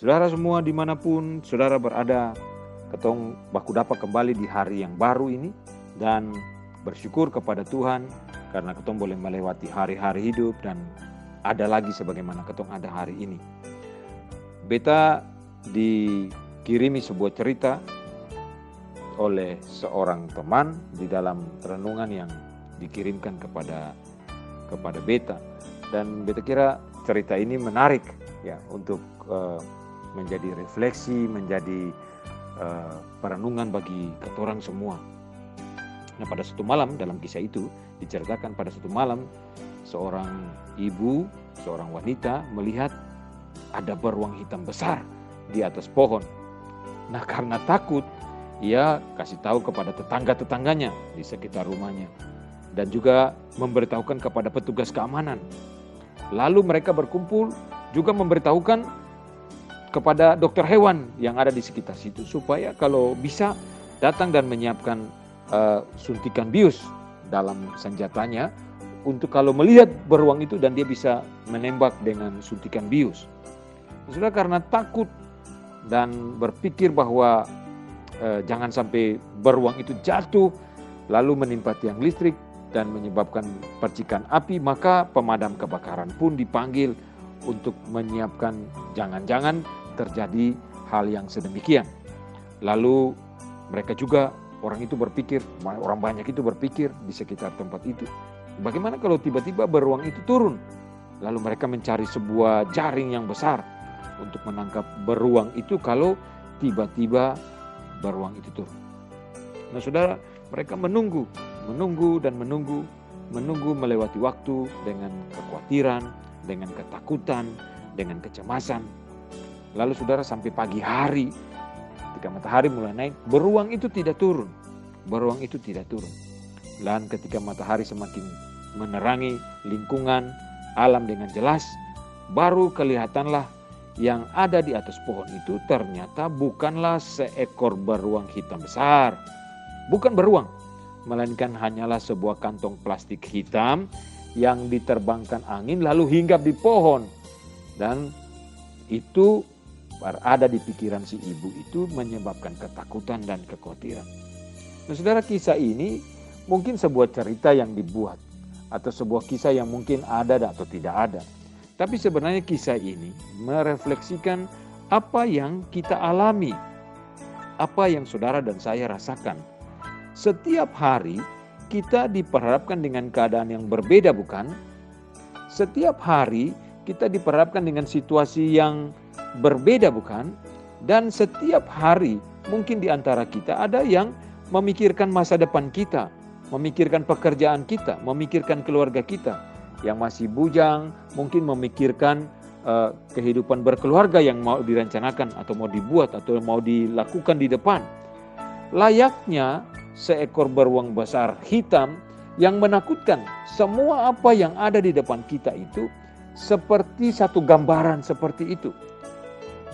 Saudara semua dimanapun saudara berada, ketong baku dapat kembali di hari yang baru ini dan bersyukur kepada Tuhan karena ketong boleh melewati hari-hari hidup dan ada lagi sebagaimana ketong ada hari ini. Beta dikirimi sebuah cerita oleh seorang teman di dalam renungan yang dikirimkan kepada beta, dan beta kira cerita ini menarik ya untuk menjadi refleksi, menjadi perenungan bagi ketorang semua. Nah, pada suatu malam dalam kisah itu diceritakan pada suatu malam seorang ibu, seorang wanita melihat ada beruang hitam besar di atas pohon. Nah, karena takut, ia kasih tahu kepada tetangga-tetangganya di sekitar rumahnya dan juga memberitahukan kepada petugas keamanan. Lalu mereka berkumpul juga memberitahukan kepada dokter hewan yang ada di sekitar situ supaya kalau bisa datang dan menyiapkan suntikan bius dalam senjatanya untuk kalau melihat beruang itu dan dia bisa menembak dengan suntikan bius. Sudah karena takut dan berpikir bahwa jangan sampai beruang itu jatuh lalu menimpa tiang listrik dan menyebabkan percikan api, maka pemadam kebakaran pun dipanggil untuk menyiapkan jangan-jangan terjadi hal yang sedemikian. Lalu mereka juga, orang banyak itu berpikir di sekitar tempat itu, bagaimana kalau tiba-tiba beruang itu turun? Lalu mereka mencari sebuah jaring yang besar untuk menangkap beruang itu kalau tiba-tiba beruang itu turun. Nah saudara, mereka menunggu melewati waktu dengan kekhawatiran, dengan ketakutan, dengan kecemasan. Lalu saudara sampai pagi hari, ketika matahari mulai naik, beruang itu tidak turun. Dan ketika matahari semakin menerangi lingkungan alam dengan jelas, baru kelihatanlah yang ada di atas pohon itu ternyata bukanlah seekor beruang hitam besar. Bukan beruang, melainkan hanyalah sebuah kantong plastik hitam yang diterbangkan angin lalu hinggap di pohon. Dan itu berada di pikiran si ibu itu menyebabkan ketakutan dan kekhawatiran. Nah saudara, kisah ini mungkin sebuah cerita yang dibuat atau sebuah kisah yang mungkin ada atau tidak ada. Tapi sebenarnya kisah ini merefleksikan apa yang kita alami, apa yang saudara dan saya rasakan. Setiap hari kita diperhadapkan dengan keadaan yang berbeda, bukan? Setiap hari kita diperhadapkan dengan situasi yang berbeda, bukan? Dan setiap hari mungkin di antara kita ada yang memikirkan masa depan kita, memikirkan pekerjaan kita, memikirkan keluarga kita. Yang masih bujang mungkin memikirkan kehidupan berkeluarga yang mau direncanakan atau mau dibuat atau mau dilakukan di depan. Layaknya seekor beruang besar hitam yang menakutkan, semua apa yang ada di depan kita itu seperti satu gambaran seperti itu.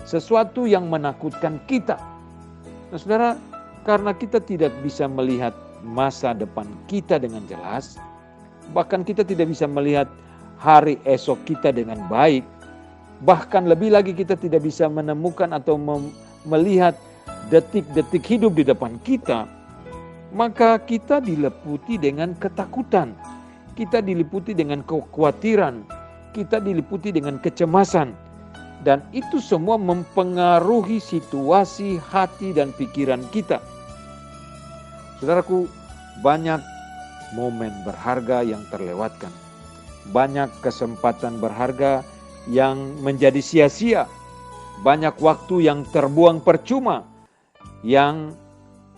Sesuatu yang menakutkan kita. Nah saudara, karena kita tidak bisa melihat masa depan kita dengan jelas, bahkan kita tidak bisa melihat hari esok kita dengan baik, bahkan lebih lagi kita tidak bisa menemukan atau melihat detik-detik hidup di depan kita, maka kita diliputi dengan ketakutan, kita diliputi dengan kekhawatiran, kita diliputi dengan kecemasan. Dan itu semua mempengaruhi situasi hati dan pikiran kita. Saudaraku, banyak momen berharga yang terlewatkan. Banyak kesempatan berharga yang menjadi sia-sia. Banyak waktu yang terbuang percuma. Yang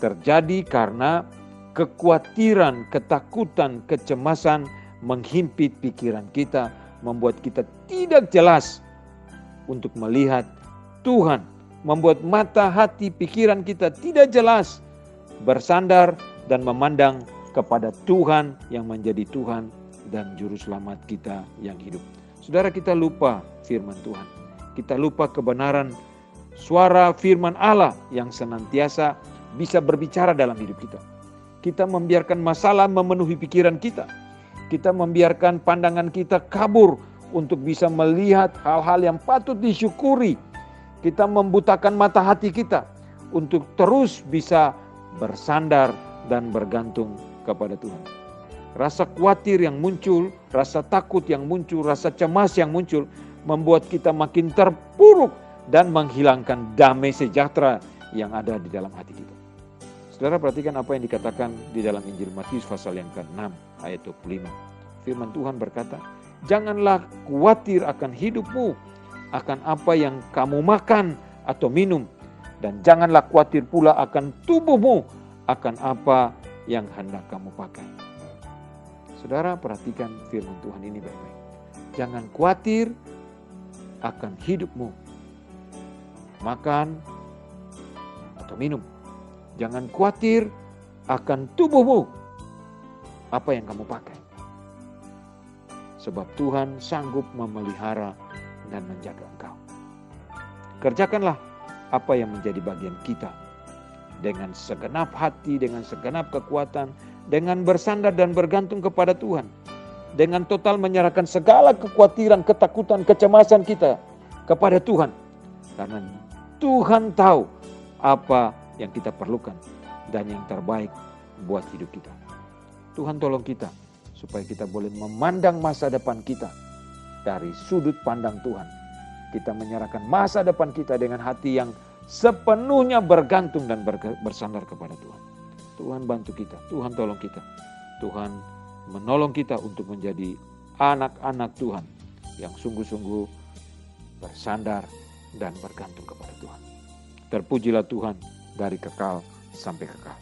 terjadi karena kekhawatiran, ketakutan, kecemasan menghimpit pikiran kita. Membuat kita tidak jelas untuk melihat Tuhan, membuat mata hati pikiran kita tidak jelas bersandar dan memandang kepada Tuhan yang menjadi Tuhan dan Juru Selamat kita yang hidup. Saudara, kita lupa firman Tuhan, kita lupa kebenaran suara firman Allah yang senantiasa bisa berbicara dalam hidup kita. Kita membiarkan masalah memenuhi pikiran kita, kita membiarkan pandangan kita kabur untuk bisa melihat hal-hal yang patut disyukuri. Kita membutakan mata hati kita untuk terus bisa bersandar dan bergantung kepada Tuhan. Rasa khawatir yang muncul, rasa takut yang muncul, rasa cemas yang muncul membuat kita makin terpuruk dan menghilangkan damai sejahtera yang ada di dalam hati kita. Saudara, perhatikan apa yang dikatakan di dalam Injil Matius pasal yang ke-6 ayat 25. Firman Tuhan berkata, "Janganlah khawatir akan hidupmu, akan apa yang kamu makan atau minum, dan janganlah khawatir pula akan tubuhmu, akan apa yang hendak kamu pakai." Saudara, perhatikan firman Tuhan ini baik-baik. Jangan khawatir akan hidupmu, makan atau minum. Jangan khawatir akan tubuhmu, apa yang kamu pakai. Sebab Tuhan sanggup memelihara dan menjaga engkau. Kerjakanlah apa yang menjadi bagian kita dengan segenap hati, dengan segenap kekuatan, dengan bersandar dan bergantung kepada Tuhan, dengan total menyerahkan segala kekhawatiran, ketakutan, kecemasan kita kepada Tuhan. Karena Tuhan tahu apa yang kita perlukan dan yang terbaik buat hidup kita. Tuhan tolong kita supaya kita boleh memandang masa depan kita dari sudut pandang Tuhan. Kita menyerahkan masa depan kita dengan hati yang sepenuhnya bergantung dan bersandar kepada Tuhan. Tuhan bantu kita, Tuhan tolong kita. Tuhan menolong kita untuk menjadi anak-anak Tuhan yang sungguh-sungguh bersandar dan bergantung kepada Tuhan. Terpujilah Tuhan dari kekal sampai kekal.